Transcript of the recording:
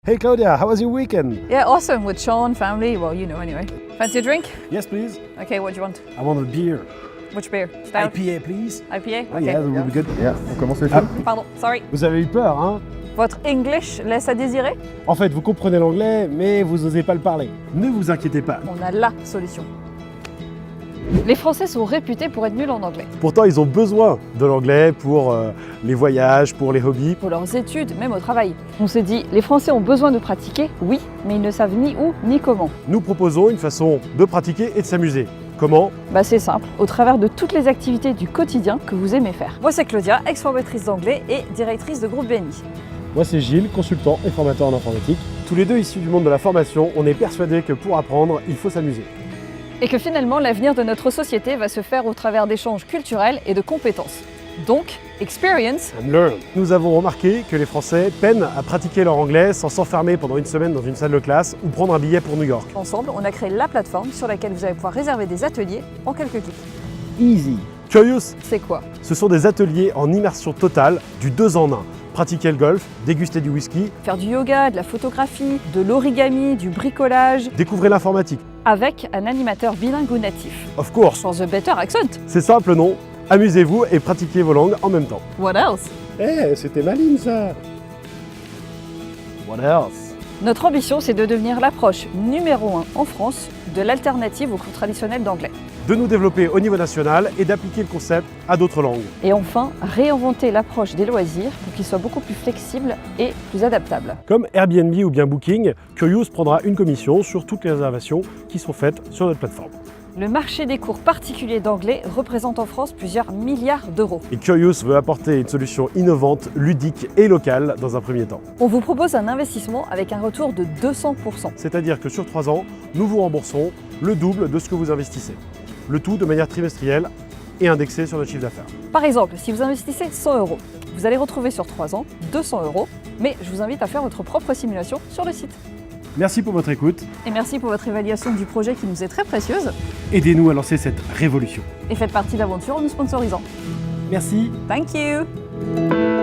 Hey Claudia, how was your weekend? Yeah, awesome, with Sean, family, well, you know anyway. Fancy a drink? Yes, please. Okay, what do you want? I want a beer. Which beer? Stout? IPA, please. IPA? Oh, Okay. yeah, that would be good. Yeah, on commence les films. Pardon, sorry. Vous avez eu peur, hein? Votre English laisse à désirer? En fait, vous comprenez l'anglais, mais vous n'osez pas le parler. Ne vous inquiétez pas. On a la solution. Les Français sont réputés pour être nuls en anglais. Pourtant, ils ont besoin de l'anglais pour les voyages, pour les hobbies. Pour leurs études, même au travail. On s'est dit, les Français ont besoin de pratiquer, oui, mais ils ne savent ni où ni comment. Nous proposons une façon de pratiquer et de s'amuser. Comment? Bah c'est simple, au travers de toutes les activités du quotidien que vous aimez faire. Moi c'est Claudia, ex-formatrice d'anglais et directrice de groupe BNI. Moi, c'est Gilles, consultant et formateur en informatique. Tous les deux issus du monde de la formation, on est persuadés que pour apprendre, il faut s'amuser. Et que finalement l'avenir de notre société va se faire au travers d'échanges culturels et de compétences. Donc, experience. And learn. Nous avons remarqué que les Français peinent à pratiquer leur anglais sans s'enfermer pendant une semaine dans une salle de classe ou prendre un billet pour New York. Ensemble, on a créé la plateforme sur laquelle vous allez pouvoir réserver des ateliers en quelques clics. Easy. Curious, C'est quoi? ce sont des ateliers en immersion totale du 2 en 1. Pratiquer le golf, déguster du whisky, Faire du yoga, de la photographie, de l'origami, du bricolage, découvrir l'informatique. avec un animateur bilingue ou natif. Of course. For the better accent. C'est simple, non? Amusez-vous et pratiquez vos langues en même temps. What else? Eh, c'était maligne ça. What else? Notre ambition, c'est de devenir l'approche numéro 1 en France de l'alternative au cours traditionnel d'anglais. De nous développer au niveau national et d'appliquer le concept à d'autres langues. Et enfin, réinventer l'approche des loisirs pour qu'il soit beaucoup plus flexible et plus adaptable. Comme Airbnb ou bien Booking, Curious prendra une commission sur toutes les réservations qui sont faites sur notre plateforme. Le marché des cours particuliers d'anglais représente en France plusieurs milliards d'euros. Et Curious veut apporter une solution innovante, ludique et locale dans un premier temps. On vous propose un investissement avec un retour de 200%. C'est-à-dire que sur 3 ans, nous vous remboursons le double de ce que vous investissez. Le tout de manière trimestrielle et indexé sur notre chiffre d'affaires. Par exemple, si vous investissez 100 €, vous allez retrouver sur 3 ans 200 €, mais je vous invite à faire votre propre simulation sur le site. Merci pour votre écoute. Et merci pour votre évaluation du projet qui nous est très précieuse. Aidez-nous à lancer cette révolution. Et faites partie de l'aventure en nous sponsorisant. Merci. Thank you!